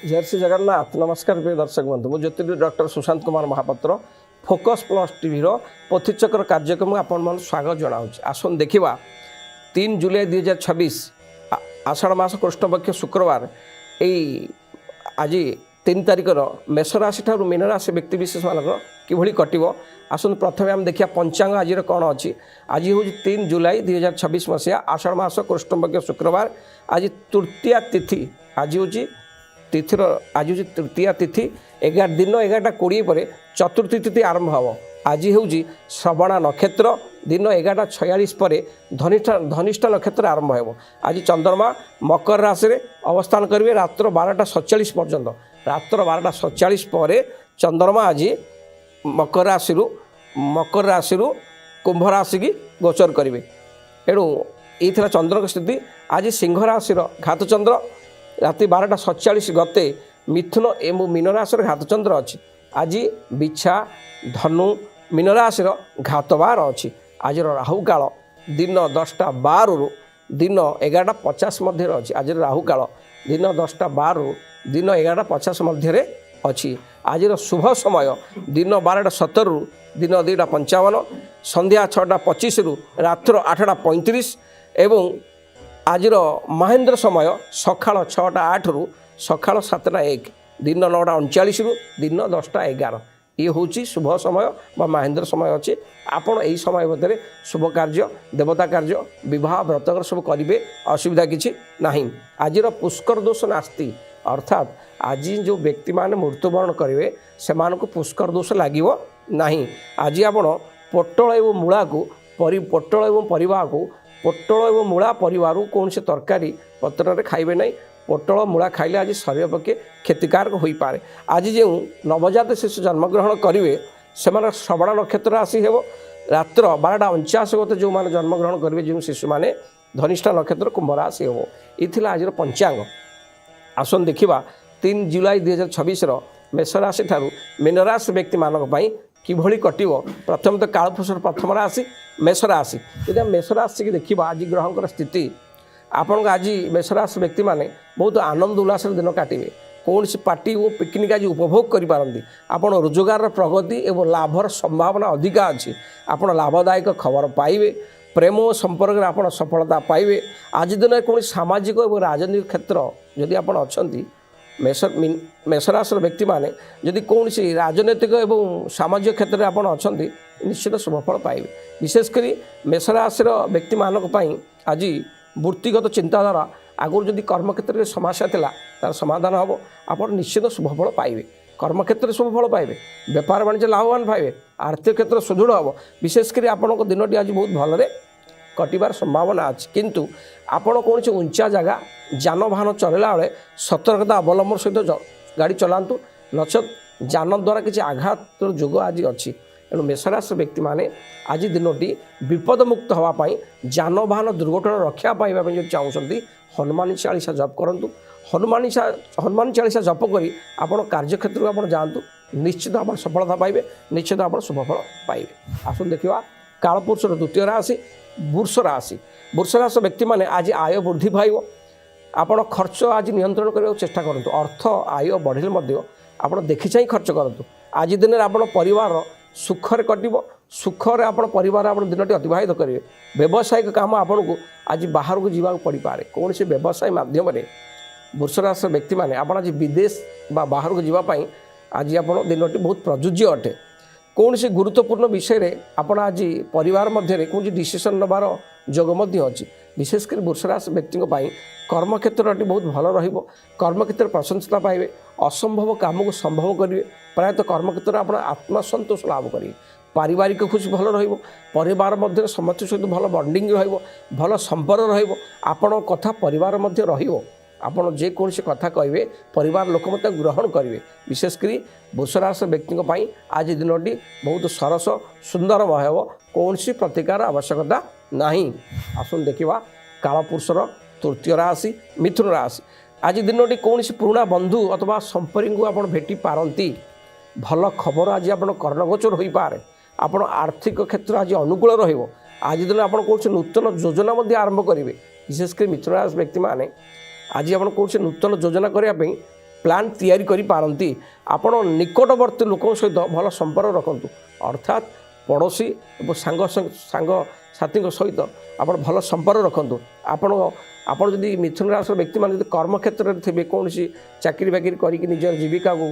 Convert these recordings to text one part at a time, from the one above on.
जय श्री जगन्नाथ। नमस्कार प्रिय दर्शक बंधु, मुझे ज्योतिष doctor Sushant Kumar Mahapatra focus plus TV Pothichakra कार्यक्रम आपण स्वागत जनाऊँ। आसन देखा 3 जुलाई 2026 आषाढ़ मास कृष्णपक्ष शुक्रवार यही आज 3 तारिखर मेष राशि ठार मीन राशि व्यक्तिशेष मान कि कटो। आसन प्रथम आम देखा पंचांग आज कौन अच्छी। आज हूँ 3 जुलाई 2026 मसीहा आषाढ़ मास कृष्णपक्ष शुक्रवार। आज तृतीया तिथि आज हूँ तिथिर आज हूँ तृतीया तिथि 11 दिन 11:20 पर चतुर्थी तिथि आरंभ हम। आज हूँ श्रवणा नक्षत्र दिन 11:46 पर धनिष्ठा नक्षत्र आरंभ हो। आज चंद्रमा मकर राशि रे अवस्थान करेंगे रात्र 12:47 पर्यंत। रात्र 12:47 पर चंद्रमा आज मकर राशि कुंभ राशि की गोचर करेंगे। एणु ये चंद्र की स्थिति। आज सिंह राशि घात चंद्र राति 12:47 गते मिथुन एवं मीन राशि घात चंद्र अच्छी। आज बिछा धनु मीन राशि घातबार अच्छी। आज राहु काल दिन 10:12 रु दिन 11:50 मध्य अच्छी। आज राहु काल दिन 10:12 दिन 11:50 मध्य अच्छी। आज शुभ समय दिन 12:17 रु दिन 2:55 संध्या 6:25 रु रात्र 8:35 एवं आज महेन्द्र समय सकाळ 6:08 रु सकाळ 7:01 दिन 9:39 रु दिन 10:11 ये हूँ शुभ समय व महेन्द्र समय अच्छे। आपण यही समय मध्य शुभ कार्य देवता कार्य विवाह व्रतकर सब करेंगे, असुविधा किसी ना। आज पुष्कर दोष नास्ति अर्थात आज जो व्यक्ति मैंने मृत्युवरण करेंगे से पुष्कर दोष लगे ना। आज आपण पोटल एवं मूला को पोटल एवं परिवा को पोटल एवं मूला परिवार कौन से तरकारी पत्र में खाइबे नहीं। पोटल मूला खाइले आज शरीर पक्षे क्षतिकारक हो पारे। आज जो नवजात शिशु जन्मग्रहण करेंगे से श्रवण नक्षत्र राशि हो। रात्र 12:49 गते जो मैंने जन्मग्रहण करेंगे जो शिशु मैंने धनिष्ठा नक्षत्र कुंभ राशि हो। ये आज पंचांग। आसन देखा 3 जुलाई 2026 मेष राशि ठारू मीन राशि व्यक्ति मानक किभली कटिवो। प्रथम तो कालपुरुषर प्रथम राशि मेष राशि। यदि मेष राशि की देखा आज ग्रहंकर स्थिति आपण आज मेष राशि व्यक्ति माने बहुत आनंद उल्लास दिन काटिबे। कौन सी पार्टी और पिकनिक आज उपभोग करें। आपण रोजगार प्रगति और लाभर संभावना अधिका अच्छी। आपण लाभदायक खबर पाइबे। प्रेम और संपर्क आप सफलता पाइबे। आज दिन कौन सामाजिक और राजनीतिक क्षेत्र जदि आप अच्छा मेषराशि व्यक्ति माने जदि कौन सी राजनैतिक और सामाजिक क्षेत्र में आप अच्छा निश्चित शुभफल पाइबे। विशेषकर मेषराशि व्यक्ति मानक आज वृत्तिगत चिंताधारा आगुरी जदि कर्मक्षेत्र में समस्या थिला तार समाधान हम। आप निश्चित शुभफल पाइबे। कर्मक्षेत्र शुभफल पाइबे। व्यापार वाणिज्य लाभवान पाइबे। आर्थिक क्षेत्र सुदृढ़ हम। विशेषकर आपण दिनटी आज बहुत भलरे कटिबार संभावना अच्छी। किंतु आपण कौन से उंचा जगह जानवाहन चलला बेले सतर्कता अवलंबन सहित गाड़ी चलातु नचत जान द्वारा किसी आघात जोग आज अच्छी। एणु मेषराशि व्यक्ति माने आज दिनटी विपद मुक्त होगापाई जानवाहन दुर्घटना रक्षा पाइबा जो चाहूँगी हनुमान चालीसा जप करूँ। हनुमान चालीसा जप करी आपण कार्यक्षेत्र को आप जातु निश्चित आप सफलता पाइबे। निश्चित आप शुभफल पाइबे। आसन देखा कालपुरुषर द्वितीय राशि वृष राशि। वृष राशि व्यक्ति माने आज आय वृद्धि पाइब। आपण खर्च आज नियंत्रण करने चेष्टा करूँ। अर्थ आय बढ़िले मध्य आप देखी चाह खर्च करूँ। आज दिन में आप परिवार सुखरे कटो। सुखरे आप परिवार आप दिनटी अतिबाहित करेंगे। व्यावसायिक काम आपन को आज बाहर को जावाक पड़ पारे। कौन से व्यवसाय माध्यम वृष राशि व्यक्ति माने आप आज विदेश बाहर को जावाई आज आप दिनटी बहुत प्रयोज्य अटे। कौन से गुरुत्वपूर्ण विषय रे आपण आज परिवार मध्य कौन डिसीजन नबार जोग अच्छी। विशेषकर वृष राशि व्यक्ति कर्मक्षेत्र बहुत भल रहिबो। कर्मक्षेत्र प्रशंसता पाइबे। असंभव काम को संभव करेंगे। प्रायतः कर्मक्षेत्र आप आत्मसंतोष लाभ करेंगे। पारिवारिक खुशी भल रहिबो। परिवार मध्य समस्त सहित भल बॉन्डिंग रहिबो। भल संपर्क रहिबो। आपण कथा परिवार मध्य रहिबो। आपड़ जेकोसी कथा कहे परिवार लोक मत ग्रहण करेंगे। विशेषकर वृष राशि व्यक्ति आज दिनटी बहुत सरस सुंदरमय हो। कौन सी प्रतिकार आवश्यकता नहीं। आसन देखा कालपुरुषर तृतीय राशि मिथुन राशि। आज दिनटी कौन सी पुराणा बंधु अथवा संपर्क को आप भेटी पारती। भल खबर आज आप कर्णगोचर हो पारे। आप आर्थिक क्षेत्र आज अनुकूल रहिबो। आज दिन आप कौन नूतन योजना आरंभ करेंगे। विशेषकर मिथुन राशि व्यक्ति माने आज आप कौन से नूतन योजना करने ପ୍ଲାନ୍ ତିଆରି କରିପାରନ୍ତି। ଆପଣ ନିକଟବର୍ତ୍ତୀ ଲୋକଙ୍କ ସହିତ ଭଲ ସମ୍ପର୍କ ରଖନ୍ତୁ, ଅର୍ଥାତ୍ ପଡ଼ୋଶୀ ଏବଂ ସାଙ୍ଗସାଥୀଙ୍କ ସହିତ ଆପଣ ଭଲ ସମ୍ପର୍କ ରଖନ୍ତୁ। ଆପଣ ଯଦି ମିଥୁନ ରାଶିର ବ୍ୟକ୍ତିମାନେ ଯଦି କର୍ମକ୍ଷେତ୍ରରେ ଥିବେ, କୌଣସି ଚାକିରି ବାକିରି କରିକି ନିଜର ଜୀବିକାକୁ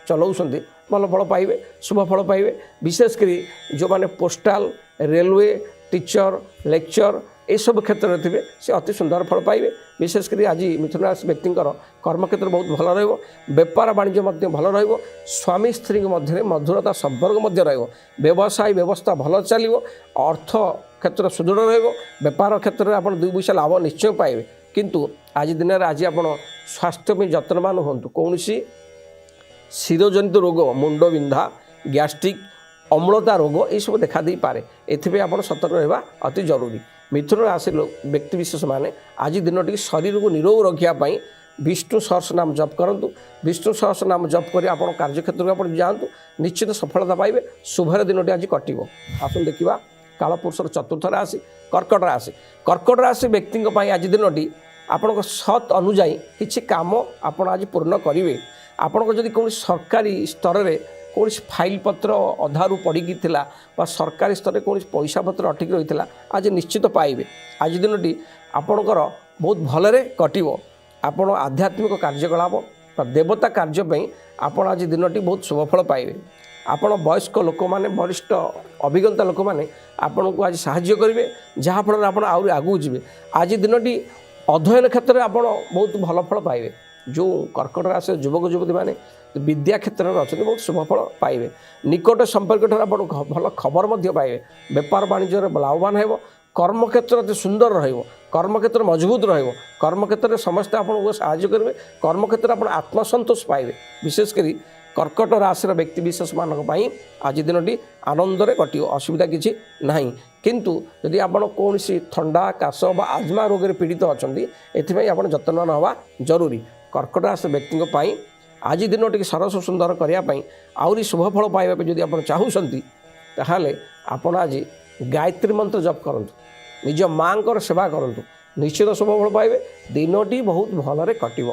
ଚଲାଉଛନ୍ତି, ଭଲ ଫଳ ପାଇବେ, ଶୁଭ ଫଳ ପାଇବେ। ବିଶେଷ କରି ଯେଉଁମାନେ ପୋଷ୍ଟାଲ, ରେଲୱେ, ଟିଚର, ଲେକ୍ଚର ଏସବୁ କ୍ଷେତ୍ରରେ ଥିବେ ସେ ଅତି ସୁନ୍ଦର ଫଳ ପାଇବେ। ବିଶେଷ କରି ଆଜି ମିଥୁନ ରାଶି ବ୍ୟକ୍ତିଙ୍କର କର୍ମକ୍ଷେତ୍ର ବହୁତ ଭଲ ରହିବ। ବେପାର ବାଣିଜ୍ୟ ମଧ୍ୟ ଭଲ ରହିବ। ସ୍ୱାମୀ ସ୍ତ୍ରୀଙ୍କ ମଧ୍ୟରେ ମଧୁରତା ସମ୍ପର୍କ ମଧ୍ୟ ରହିବ। ବ୍ୟବସାୟ ବ୍ୟବସ୍ଥା ଭଲ ଚାଲିବ। ଅର୍ଥ କ୍ଷେତ୍ର ସୁଦୃଢ଼ ରହିବ। ବେପାର କ୍ଷେତ୍ରରେ ଆପଣ 2 ପଇସା ଲାଭ ନିଶ୍ଚୟ ପାଇବେ। କିନ୍ତୁ ଆଜି ଦିନରେ ଆଜି ସ୍ୱାସ୍ଥ୍ୟ ପାଇଁ ଯତ୍ନବାନ ହୁଅନ୍ତୁ। କୌଣସି ଶିରଜନିତ ରୋଗ, ମୁଣ୍ଡ ବିନ୍ଧା, ଗ୍ୟାଷ୍ଟ୍ରିକ୍, ଅମ୍ଳତା ରୋଗ ଏସବୁ ଦେଖାଦେଇପାରେ। ଏଥିପାଇଁ ଆପଣ ସତର୍କ ରହିବା ଅତି ଜରୁରୀ। ମିଥୁନ ରାଶି ବ୍ୟକ୍ତିବିଶେଷମାନେ ଆଜି ଦିନଟିକି ଶରୀରକୁ ନିରୋଗ ରଖିବା ପାଇଁ ବିଷ୍ଣୁ ସହସ୍ରନାମ ଜପ କରନ୍ତୁ। ବିଷ୍ଣୁ ସହସ୍ରନାମ ଜପ କରି ଆପଣ କାର୍ଯ୍ୟକ୍ଷେତ୍ରକୁ ଆପଣ ଯାଆନ୍ତୁ, ନିଶ୍ଚିତ ସଫଳତା ପାଇବେ। ଶୁଭରେ ଦିନଟି ଆଜି କଟିବ। ଆସନ୍ତୁ ଦେଖିବା କାଳପୁରୁଷର ଚତୁର୍ଥ ରାଶି କର୍କଟ ରାଶି। କର୍କଟ ରାଶି ବ୍ୟକ୍ତିଙ୍କ ପାଇଁ ଆଜି ଦିନଟି ଆପଣଙ୍କ ସତ୍ ଅନୁଯାୟୀ କିଛି କାମ ଆପଣ ଆଜି ପୂର୍ଣ୍ଣ କରିବେ। ଆପଣଙ୍କ ଯଦି କୌଣସି ସରକାରୀ ସ୍ତରରେ କୌଣସି ଫାଇଲ ପତ୍ର ଅଧାରୁ ପଡ଼ିକି ଥିଲା ବା ସରକାରୀ ସ୍ତରରେ କୌଣସି ପଇସା ପତ୍ର ଅଟକି ରହିଥିଲା, ଆଜି ନିଶ୍ଚିତ ପାଇବେ। ଆଜି ଦିନଟି ଆପଣଙ୍କର ବହୁତ ଭଲରେ କଟିବ। ଆପଣ ଆଧ୍ୟାତ୍ମିକ କାର୍ଯ୍ୟକଳାପ ବା ଦେବତା କାର୍ଯ୍ୟ ପାଇଁ ଆପଣ ଆଜି ଦିନଟି ବହୁତ ଶୁଭଫଳ ପାଇବେ। ଆପଣ ବୟସ୍କ ଲୋକମାନେ, ବରିଷ୍ଠ ଅଭିଜ୍ଞତା ଲୋକମାନେ ଆପଣଙ୍କୁ ଆଜି ସାହାଯ୍ୟ କରିବେ, ଯାହାଫଳରେ ଆପଣ ଆହୁରି ଆଗକୁ ଯିବେ। ଆଜି ଦିନଟି ଅଧ୍ୟୟନ କ୍ଷେତ୍ରରେ ଆପଣ ବହୁତ ଭଲ ଫଳ ପାଇବେ। ଯେଉଁ କର୍କଟ ରାଶିର ଯୁବକ ଯୁବତୀମାନେ ବିଦ୍ୟା କ୍ଷେତ୍ରରେ ଅଛନ୍ତି ବହୁତ ଶୁଭଫଳ ପାଇବେ। ନିକଟ ସମ୍ପର୍କଠାରୁ ଆପଣ ଭଲ ଖବର ମଧ୍ୟ ପାଇବେ। ବେପାର ବାଣିଜ୍ୟରେ ଲାଭବାନ ହେବ। କର୍ମକ୍ଷେତ୍ର ଅତି ସୁନ୍ଦର ରହିବ। କର୍ମକ୍ଷେତ୍ର ମଜବୁତ ରହିବ। କର୍ମକ୍ଷେତ୍ରରେ ସମସ୍ତେ ଆପଣଙ୍କୁ ସାହାଯ୍ୟ କରିବେ। କର୍ମକ୍ଷେତ୍ରରେ ଆପଣ ଆତ୍ମସନ୍ତୋଷ ପାଇବେ। ବିଶେଷ କରି କର୍କଟ ରାଶିର ବ୍ୟକ୍ତିବିଶେଷମାନଙ୍କ ପାଇଁ ଆଜି ଦିନଟି ଆନନ୍ଦରେ କଟିବ, ଅସୁବିଧା କିଛି ନାହିଁ। କିନ୍ତୁ ଯଦି ଆପଣ କୌଣସି ଥଣ୍ଡା, କାଶ ବା ଆଜ୍ମା ରୋଗରେ ପୀଡ଼ିତ ଅଛନ୍ତି, ଏଥିପାଇଁ ଆପଣ ଯତ୍ନବାନ ହେବା ଜରୁରୀ। କର୍କଟ ରାଶି ବ୍ୟକ୍ତିଙ୍କ ପାଇଁ ଆଜି ଦିନଟିକି ସରସ ସୁନ୍ଦର କରିବା ପାଇଁ, ଆହୁରି ଶୁଭଫଳ ପାଇବା ପାଇଁ ଯଦି ଆପଣ ଚାହୁଁଛନ୍ତି, ତାହେଲେ ଆପଣ ଆଜି ଗାୟତ୍ରୀ ମନ୍ତ୍ର ଜପ କରନ୍ତୁ, ନିଜ ମାଙ୍କର ସେବା କରନ୍ତୁ, ନିଶ୍ଚିତ ଶୁଭଫଳ ପାଇବେ। ଦିନଟି ବହୁତ ଭଲରେ କଟିବ।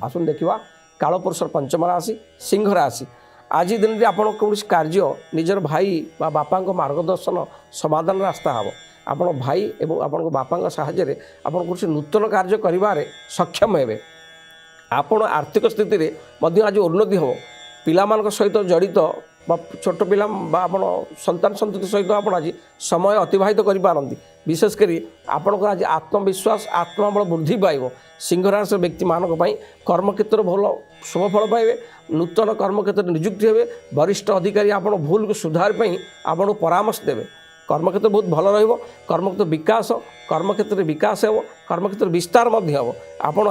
ଆସନ୍ତୁ ଦେଖିବା କାଳପୁରୁଷର ପଞ୍ଚମ ରାଶି ସିଂହ ରାଶି। ଆଜି ଦିନରେ ଆପଣ କୌଣସି କାର୍ଯ୍ୟ ନିଜର ଭାଇ ବା ବାପାଙ୍କ ମାର୍ଗଦର୍ଶନ ସମାଧାନର ରାସ୍ତା ହେବ। ଆପଣ ଭାଇ ଏବଂ ଆପଣଙ୍କ ବାପାଙ୍କ ସାହାଯ୍ୟରେ ଆପଣ କୌଣସି ନୂତନ କାର୍ଯ୍ୟ କରିବାରେ ସକ୍ଷମ ହେବେ। ଆପଣ ଆର୍ଥିକ ସ୍ଥିତିରେ ମଧ୍ୟ ଆଜି ଉନ୍ନତି ହେବ। ପିଲାମାନଙ୍କ ସହିତ ଜଡ଼ିତ ବା ଛୋଟ ପିଲା ବା ଆପଣ ସନ୍ତାନ ସନ୍ତତି ସହିତ ଆପଣ ଆଜି ସମୟ ଅତିବାହିତ କରିପାରନ୍ତି। ବିଶେଷ କରି ଆପଣଙ୍କର ଆଜି ଆତ୍ମବିଶ୍ୱାସ, ଆତ୍ମବଳ ବୃଦ୍ଧି ପାଇବ। ସିଂହ ରାଶିର ବ୍ୟକ୍ତିମାନଙ୍କ ପାଇଁ କର୍ମକ୍ଷେତ୍ର ଭଲ ଶୁଭଫଳ ପାଇବେ। ନୂତନ କର୍ମକ୍ଷେତ୍ରରେ ନିଯୁକ୍ତି ହେବେ। ବରିଷ୍ଠ ଅଧିକାରୀ ଆପଣ ଭୁଲକୁ ସୁଧାର ପାଇଁ ଆପଣଙ୍କୁ ପରାମର୍ଶ ଦେବେ। କର୍ମକ୍ଷେତ୍ର ବହୁତ ଭଲ ରହିବ। କର୍ମକ୍ଷେତ୍ରରେ ବିକାଶ ହେବ। କର୍ମକ୍ଷେତ୍ର ବିସ୍ତାର ମଧ୍ୟ ହେବ। ଆପଣ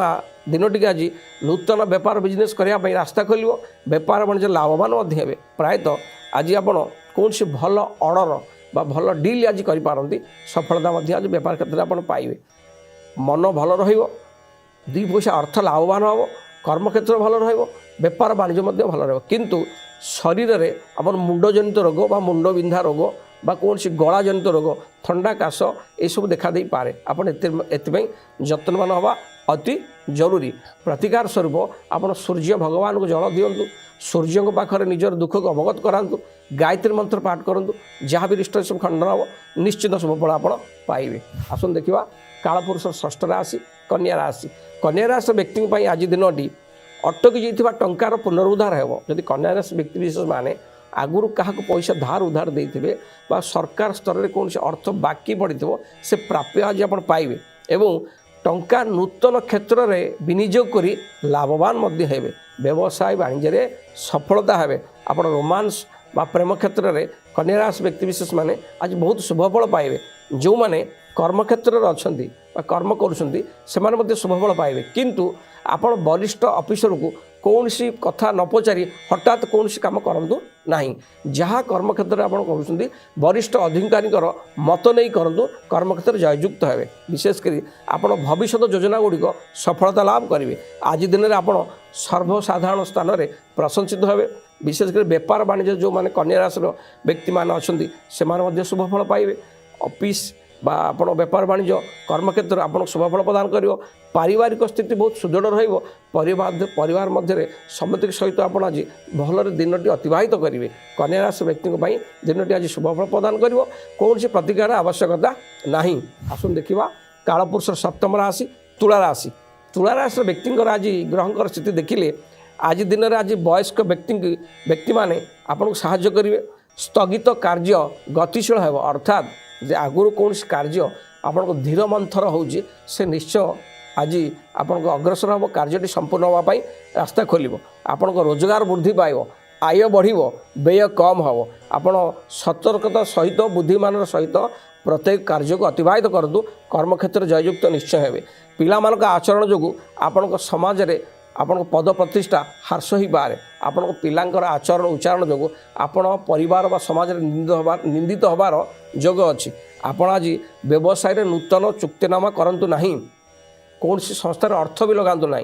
ଦିନଟିକି ଆଜି ନୂତନ ବେପାର ବିଜନେସ୍ କରିବା ପାଇଁ ରାସ୍ତା ଖୋଲିବ। ବେପାର ବାଣିଜ୍ୟ ଲାଭବାନ ମଧ୍ୟ ହେବେ। ପ୍ରାୟତଃ ଆଜି ଆପଣ କୌଣସି ଭଲ ଅର୍ଡ଼ର ବା ଭଲ ଡିଲ୍ ଆଜି କରିପାରନ୍ତି। ସଫଳତା ମଧ୍ୟ ଆଜି ବେପାର କ୍ଷେତ୍ରରେ ଆପଣ ପାଇବେ। ମନ ଭଲ ରହିବ। 2 ପଇସା ଅର୍ଥ ଲାଭବାନ ହେବ। କର୍ମକ୍ଷେତ୍ର ଭଲ ରହିବ। ବେପାର ବାଣିଜ୍ୟ ମଧ୍ୟ ଭଲ ରହିବ। କିନ୍ତୁ ଶରୀରରେ ଆପଣ ମୁଣ୍ଡଜନିତ ରୋଗ ବା ମୁଣ୍ଡବିନ୍ଧା ରୋଗ ବା କୌଣସି ଗଳାଜନିତ ରୋଗ, ଥଣ୍ଡା, କାଶ ଏସବୁ ଦେଖାଦେଇପାରେ। ଆପଣ ଏଥିପାଇଁ ଯତ୍ନବାନ ହେବା ଅତି ଜରୁରୀ। ପ୍ରତିକାର ସ୍ୱରୂପ ଆପଣ ସୂର୍ଯ୍ୟ ଭଗବାନଙ୍କୁ ଜଳ ଦିଅନ୍ତୁ। ସୂର୍ଯ୍ୟଙ୍କ ପାଖରେ ନିଜର ଦୁଃଖକୁ ଅବଗତ କରାନ୍ତୁ। ଗାୟତ୍ରୀ ମନ୍ତ୍ର ପାଠ କରନ୍ତୁ। ଯାହା ବି ରିଷ୍ଟ ସବୁ ଖଣ୍ଡନ ହେବ, ନିଶ୍ଚିତ ଶୁଭଫଳ ଆପଣ ପାଇବେ। ଆସନ୍ତୁ ଦେଖିବା କାଳପୁରୁଷର ଷଷ୍ଠ ରାଶି କନ୍ୟା ରାଶି। କନ୍ୟା ରାଶିର ବ୍ୟକ୍ତିଙ୍କ ପାଇଁ ଆଜି ଦିନଟି ଅଟକି ଯାଇଥିବା ଟଙ୍କାର ପୁନରୁଦ୍ଧାର ହେବ। ଯଦି କନ୍ୟା ରାଶି ବ୍ୟକ୍ତିବିଶେଷମାନେ ଆଗରୁ କାହାକୁ ପଇସା ଧାର ଉଧାର ଦେଇଥିବେ ବା ସରକାର ସ୍ତରରେ କୌଣସି ଅର୍ଥ ବାକି ପଡ଼ିଥିବ, ସେ ପ୍ରାପ୍ୟ ଆଜି ଆପଣ ପାଇବେ ଏବଂ ଟଙ୍କା ନୂତନ କ୍ଷେତ୍ରରେ ବିନିଯୋଗ କରି ଲାଭବାନ ମଧ୍ୟ ହେବେ। ବ୍ୟବସାୟ ବାଣିଜ୍ୟରେ ସଫଳତା ହେବେ। ଆପଣ ରୋମାନ୍ସ ବା ପ୍ରେମ କ୍ଷେତ୍ରରେ କନ୍ୟା ରାଶି ବ୍ୟକ୍ତିବିଶେଷମାନେ ଆଜି ବହୁତ ଶୁଭଫଳ ପାଇବେ। ଯେଉଁମାନେ କର୍ମକ୍ଷେତ୍ରରେ ଅଛନ୍ତି ବା କର୍ମ କରୁଛନ୍ତି, ସେମାନେ ମଧ୍ୟ ଶୁଭଫଳ ପାଇବେ। କିନ୍ତୁ ଆପଣ ବରିଷ୍ଠ ଅଫିସରକୁ କୌଣସି କଥା ନ ପଚାରି ହଠାତ୍ କୌଣସି କାମ କରନ୍ତୁ ନାହିଁ। ଯାହା କର୍ମକ୍ଷେତ୍ରରେ ଆପଣ କରୁଛନ୍ତି, ବରିଷ୍ଠ ଅଧିକାରୀଙ୍କର ମତ ନେଇ କରନ୍ତୁ। କର୍ମକ୍ଷେତ୍ରରେ ଜୟଯୁକ୍ତ ହେବେ। ବିଶେଷ କରି ଆପଣ ଭବିଷ୍ୟତ ଯୋଜନା ଗୁଡ଼ିକ ସଫଳତା ଲାଭ କରିବେ। ଆଜି ଦିନରେ ଆପଣ ସର୍ବସାଧାରଣ ସ୍ଥାନରେ ପ୍ରଶଂସିତ ହେବେ। ବିଶେଷ କରି ବେପାର ବାଣିଜ୍ୟ ଯେଉଁମାନେ କନ୍ୟା ରାଶିର ବ୍ୟକ୍ତିମାନେ ଅଛନ୍ତି, ସେମାନେ ମଧ୍ୟ ଶୁଭଫଳ ପାଇବେ। ଅଫିସ୍ बा आपण बेपार वाणिज्य कर्मक्षेत्र आपको शुभफल प्रदान कर पारिवारिक स्थिति बहुत सुदृढ़ परिवार मध्य सम्मति सहित आप आज भल दिनटी अतिवाहित करेंगे। कन्या राशि व्यक्ति दिनटी आज शुभफल प्रदान कर कौन सी प्रतिकार आवश्यकता ना। आसुन देखा कालपुरुष सप्तम राशि तुला राशि। तुला राशि व्यक्ति आज ग्रहंकर स्थिति देखिले आज दिन में आज वयस्क व्यक्ति माने आपको साहाय्य करेंगे। स्थगित कार्य गतिशील हो अर्थात जे आगुरी कौन कार्य आपन धीर मंथर होउची से निश्चय आज आपन अग्रसर हम कार्यटी संपूर्ण होगापाई रास्ता खोल आपन रोजगार वृद्धि पाइब आय बढ़िबो व्यय कम हम आपन सतर्कता सहित बुद्धिमान सहित प्रत्येक कार्य को अतिवाहित करतु कर्मक्षेत्र जययुक्त निश्चय हेबे। पिला मानक आचरण जोगु आपन समाज रे आपन पद प्रतिष्ठा ह्रास हो पारे। आपण पिलांकर आचरण उच्चारण जोगु आपण परिवार व समाज निंदित होबार जोग अच्छी। आपण आज व्यवसाय नूतन चुक्तिनामा करंतु नहीं। कौन सी संस्थार अर्थ भी लगातु ना।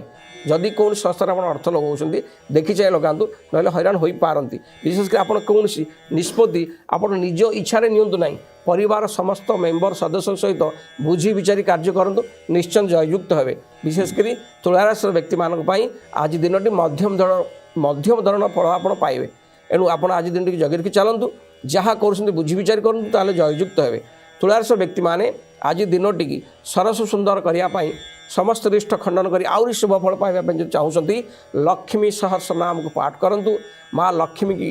जदि कौन संस्थार आप अर्थ लगाउछंती देखि चाहे लगातु ना हैरान हो पारती। विशेषकर आप कौन सी निष्पत्ति आप निज इच्छा नियंतु ना। परिवार समस्त मेंबर सदस्य सहित बुझी विचारी कार्य करूँ निश्चय जययुक्त हे। विशेषकर तुला राशि व्यक्ति मानक आज दिनटी मध्यम धरण फल आप पाइबे। एणु आप आज दिन टी जगि रखी चलतु जहाँ कर बुझी विचार करूँ ताले जययुक्त हे। तुला राशि व्यक्ति माने आज दिनटी की सरस सुंदर करने समस्त रिष्ट खंडन कर आउरी शुभ फल पाइबा जो चाहूँगी लक्ष्मी सहर्ष नाम को पाठ करूँ माँ लक्ष्मी की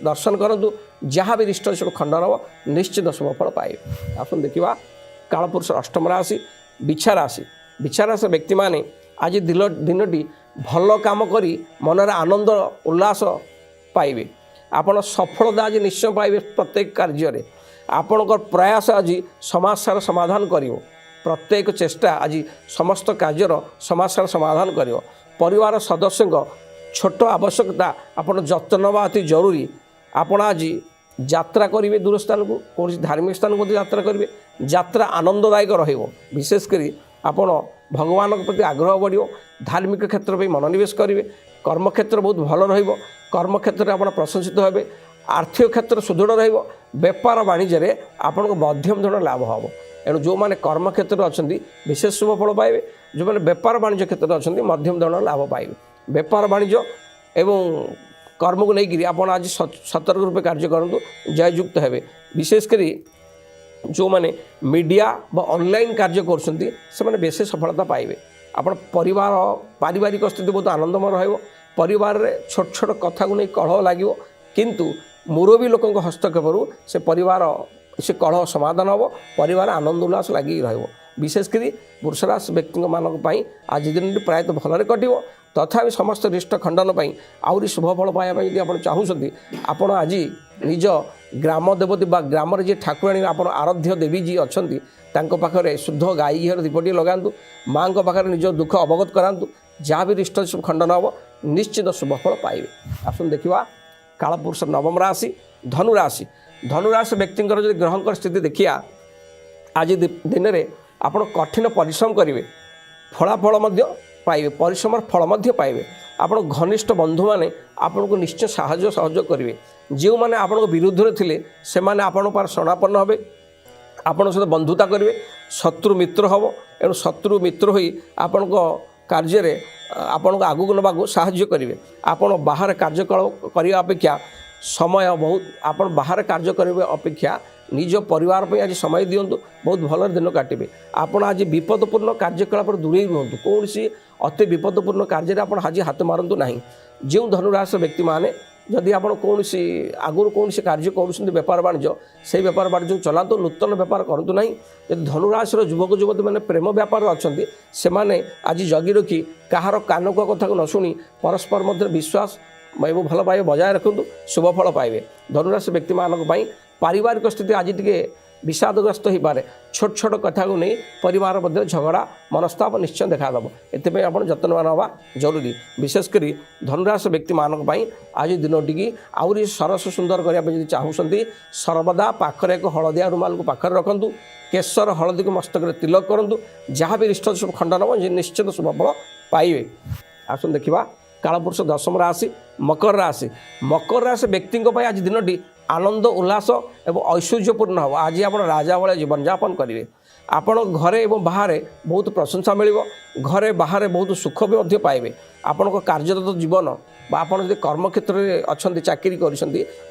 दर्शन करूँ जहाँ भी रिष्ट सब खंडन हो निश्चित शुभ फल पाइबे। आसन देखा कालपुरुष अष्टम राशि बिछा राशि। बिछा राशि व्यक्ति माने आज दिनटी भल काम करी मनर आनंद उल्लास पाइबे। आपण सफलता आज निश्चय पाइबे। प्रत्येक कार्य आपणकर प्रयास आज समस्यार समाधान करिवो। प्रत्येक चेष्टा आज समस्त कार्यर समस्यार समाधान कर। परिवार सदस्य छोट आवश्यकता आपन जत्न नवा अति जरूरी। आपण आज यात्रा करेंगे दूर स्थान को कौन धार्मिक स्थान को यात्रा करेंगे। यात्रा आनंददायक रहिबो। विशेषकर आपण भगवान प्रति आग्रह बढ़ियो। धार्मिक क्षेत्र में मनोनिवेश करेंगे। कर्मक्षेत्र बहुत भल रहिबो। कर्मक्षेत्र आप प्रशंसित हेबे। आर्थिक क्षेत्र सुदृढ़ रहिबो। बेपार वाणिज्य आपन को मध्यम धरण लाभ हम। एणु जो मैंने कर्मक्षेत्र अच्छा विशेष शुभ फल पाइबे। जो मैंने बेपार वाणिज्य क्षेत्र अच्छा मध्यम धरण लाभ पाइबे। बेपार वाणिज्य एवं कर्म को लेकर आप आज सतर्क रूपे कार्य करूँ जययुक्त हे। विशेषकर जो मैंने मीडिया व ऑनलाइन कार्य कर बेस सफलता पाइबे। आप परिवार पारिवारिक स्थिति बहुत आनंदमय रहिबो। परिवार रे छोट छोट कथा को नहीं कलह लगे किंतु मुरबी लोक हस्तक्षेप से परिवार से कलह समाधान हम। परिवार आनंद उल्लास लगी रहिबो। विशेषकर वृष राशि व्यक्ति मानक आज दिन प्रायतः भलरे कटिबो। तथा समस्त रिष्ट खंडन आउरी शुभ फल पाइबा यदि आप चाहूँगी आपण आज निज ग्राम देवती बा ग्राम जी ठाकुराणी आप आराध्य देवी जी अच्छा पाखे शुद्ध गाई घीर दीपटी लगातु। माँ पाखे निज दुख अवगत करातु जहाँ भी रिष्ट खंडन हम निश्चित शुभ फल पाइबे। आसन देखा कालपुरुष नवम राशि धनु राशि। धनु राशि व्यक्ति जो ग्रहंकर स्थिति देखिया आज दिन में आप कठिन परिश्रम करेंगे। फलाफल पाइबे। परिश्रम फल पाइबे। आप घनिष्ठ बंधु मैंने आपन को निश्चय साहाय्य सहयोग करेंगे। जो मैंने आप विरुद्ध थे से आपण पर शरणापन्न हे। आपण सहित बंधुता करेंगे। शत्रु मित्र हम। एणु शत्रु मित्र हो आपण कार्य आपण आगू नवाक साहाय्य करेंगे। आपण बाहर कार्यकलाप करने अपेक्षा समय बहुत आप बाहर कार्य करेंगे अपेक्षा निज परिवार पे आज समय दिंतु बहुत भल दिन काटे। आपण आज विपदपूर्ण कार्यकलाप दूरे रुहतु। कौन सी अति विपदपूर्ण कार्य आप आज हाथ मारतु ना। जो धनुराशि व्यक्ति माने जदि आप कौन सी आगुरी कौन सी कार्य कर बेपार वाणिज्य से बेपार वाणिज्य चलातु। नूतन बेपार करूँ ना। यदि धनुराशि युवक युवती मैंने प्रेम व्यापार अच्छा से माने आज जगि रखी कहार कानक कथा को न शुणी परस्पर मध्य विश्वास एवं भल पाइबे बजाय रखुद शुभ फल पाइबे। धनुराशि व्यक्ति मानक पारिवारिक स्थिति आज टे विषादग्रस्त हो पारे। छोट छोट कथा को नहीं परिवार मध्य झगड़ा मनस्ताप निश्चय देखादेव। एथपाई आप जत्नवान हवा जरूरी। विशेषकर धनुराशि व्यक्ति मानक आज दिनटी की आउरी सरस सुंदर करने चाहूँगी सर्वदा पाखरे एक हलदिया रुमाल को पाखरे रखु। केशर हलदी को मस्तक तिलक करूँ। जहाँ भी रिष्ट शुभ खंडन हम निश्चित शुभ फल पाइबे। आसन देखा कालपुरुष दशम राशि मकर राशि। मकर राशि व्यक्ति आज दिन आनंद उल्लास और ऐश्वर्यपूर्ण हम। आज आप राजा भाई जीवन यापन करेंगे। आपण घरे और बाहर बहुत प्रशंसा मिल घरे बाहर बहुत सुख भी पाइबे। आपण कार्यरत जीवन आपड़ जो कर्मक्षेत्र में अच्छा चाकरी कर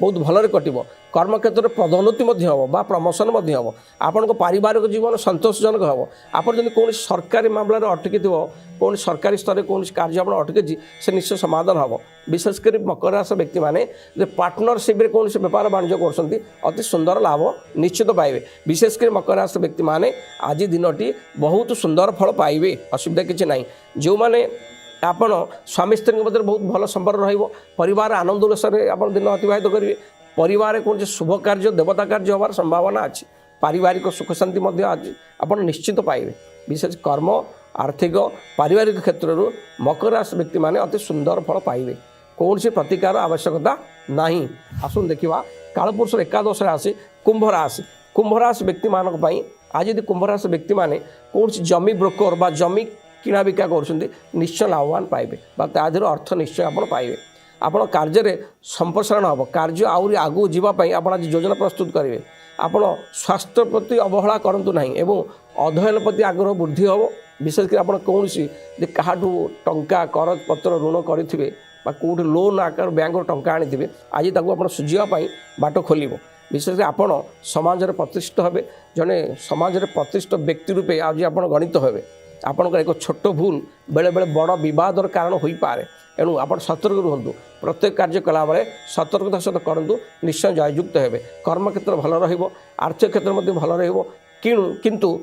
बहुत भलरे कटो। कर्मक्षेत्र में पदोन्नति हम प्रमोशन हम। आपण पारिवारिक जीवन संतोषजनक हम। आप जब कौन सरकारी मामलें अटकी कौन सरकारी स्तर में कौन कार्य अटकी से निश्चय समाधान हम। विशेषकर मकर राशि व्यक्ति मैंने जो पार्टनरशिप कौन से बेपार वाणिज्य कर अति सुंदर लाभ निश्चित पाइबे। विशेषकर मकर राशि व्यक्ति मैंने आज दिनटी बहुत सुंदर फल पाइबे। असुविधा किसी ना जो मैंने आपण स्वामी स्त्री मध्य बहुत भल संपर्क रहिबार आनंद उल्लास आप दिन अतिवाहित करेंगे। परिवार कौन शुभ कार्य देवता कार्य होवार संभावना अच्छी। पारिवारिक सुख शांति आज आप निश्चित पाइबे। विशेष कर्म आर्थिक पारिवारिक क्षेत्र मकर राशि व्यक्ति मैंने अति सुंदर फल पाइबे। कौन सी प्रतिकार आवश्यकता नहीं। आसुन देखा कालपुरुष एकादश राशि कुंभ राशि। कुंभ राशि व्यक्ति मानक आज यदि कुंभ राशि व्यक्ति मैंने कौन जमी ब्रोकर बा जमी किना बिका कर निश्चय लाभवान पाइबे तादेह अर्थ निश्चय आप पाइबे। आपण कार्य संप्रसारण हम कार्य आहरी आगू जावाई आप आज योजना प्रस्तुत करेंगे। आपण स्वास्थ्य प्रति अवहेला करूँ ना एवं अध्ययन प्रति आग्रह वृद्धि हम। विशेषकर आप कौन क्या टंका कर पत्र ऋण करेंगे कौट लोन आकार बैंक टंका आनी आज आप सुझावाई बाट खोल। विशेषकर आपण समाज में प्रतिष्ठित हे जड़े समाज में प्रतिष्ठित व्यक्ति रूपे आज आप गणित हे। आपंकर एक छोट भूल बेले बेले बड़ बदर कारण हो पाए। एणु आप सतर्क रुहतु। प्रत्येक कार्य कला बेले सतर्कता सहित करूँ निश्चय जययुक्त हे। कर्मक्षेत्र भल आर्थिक क्षेत्र में भल किंतु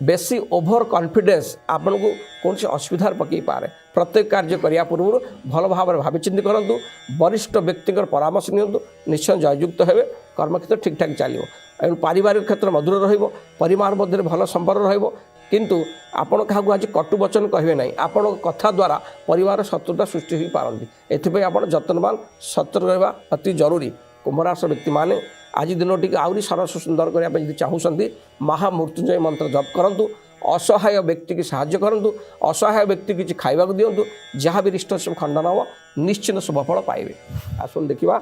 बेसी ओभर कॉन्फिडेंस आपन को कौन से असुविधार पकई पारे। प्रत्येक कार्य करने पूर्व भल भाव में भाविचिंती करूँ। वरिष्ठ व्यक्ति परामर्श नियंतु निश्चय जययुक्त हे। कर्मक्षेत्र ठीक ठाक चलो। एणु पारिवारिक क्षेत्र मधुर परिवार मध्य भल संपर्क किंतु आपण क्या आज कटु वचन कहे ना। आपण कथा द्वारा परिवार शत्रुता सृष्टि हो पारती। एथपाई आप जत्नवान सतर्क रहा अति जरूरी। कुंभ राशि व्यक्ति मैंने आज दिन आहरी सरस सुंदर करने चाहूँगी महामृत्युंजय मंत्र जप करूँ। असहाय व्यक्ति की साहाय्य करूँ। असहाय व्यक्ति किसी खावा दिंतु जहाँ भी रिष्ट सब खंडन हम निश्चित शुभफल पाइबे। आसन देखा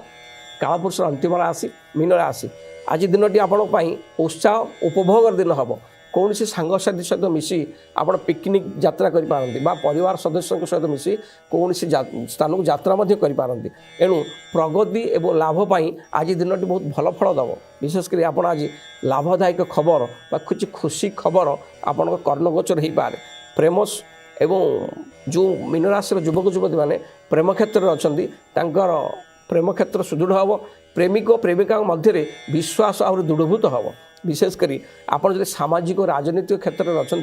कालपुरुष अंतिम राशि मीन राशि। आज दिन आपण उत्साह उपभोग दिन हम। कौन सी सांगसाथी सहित मिसी आप पिकनिक यात्रा करें परिवार सदस्यों सहित मिसी कौन सी स्थान को यात्रा करें। एणु प्रगति एवं लाभपाई आज दिन बहुत भल फल दब। विशेषकर आप आज लाभदायक खबर कुछ खुशी खबर आपण कर्णगोचर हो पाए। प्रेम एवं जो मीन राशि युवक युवती मैंने प्रेम क्षेत्र अच्छा प्रेम क्षेत्र सुदृढ़ हम। प्रेमिक और प्रेमिका मध्य विश्वास आहुरी दृढ़भूत हम। विशेषकर आप सामाजिक और राजनीतिक क्षेत्र में अच्छा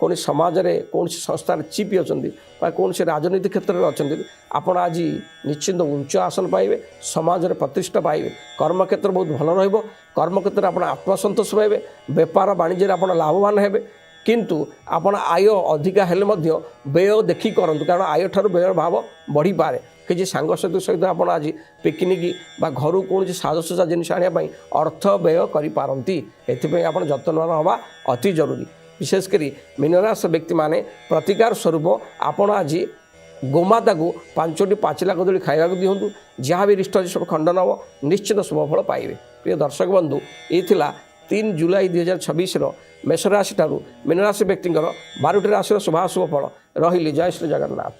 कौन समाज में कौन संस्थार चीफ अच्छा कौन से राजनीतिक क्षेत्र में अच्छा आप आज निश्चिंत उच्च आसन पाइबे। समाज में प्रतिष्ठा पाइबे। कर्मक्षेत्र बहुत भल कर्मक्षेत्र आप आत्मसंतोष पाइबे। बेपार वाणिज्य आप लाभवान हे किंतु आपण आय अधिका हेले व्यय देखी करूँ कारण आय ठार व्यय भाव बढ़ी पारे। किसी सांगसाथी सहित आप आज पिकनिक घर कौन साजसजा जिनिस आने अर्थ व्यय करपारती। एथपाई आप जत्नवान हवा अति जरूरी। विशेषकर मीन राशि व्यक्ति माने प्रतिकार स्वरूप आपण आज गोमाता को 5टी पाचिला कदली खाइबा दिंतु जहाँ भी रिष्ट सब खंडन हम निश्चित शुभफल पाइबे। प्रिय दर्शक बंधु ये 3 जुलाई 2026 मेष राशि ठारू मीन राशि व्यक्ति 12टी राशि शुभाशुभ फल रही। जय श्री जगन्नाथ।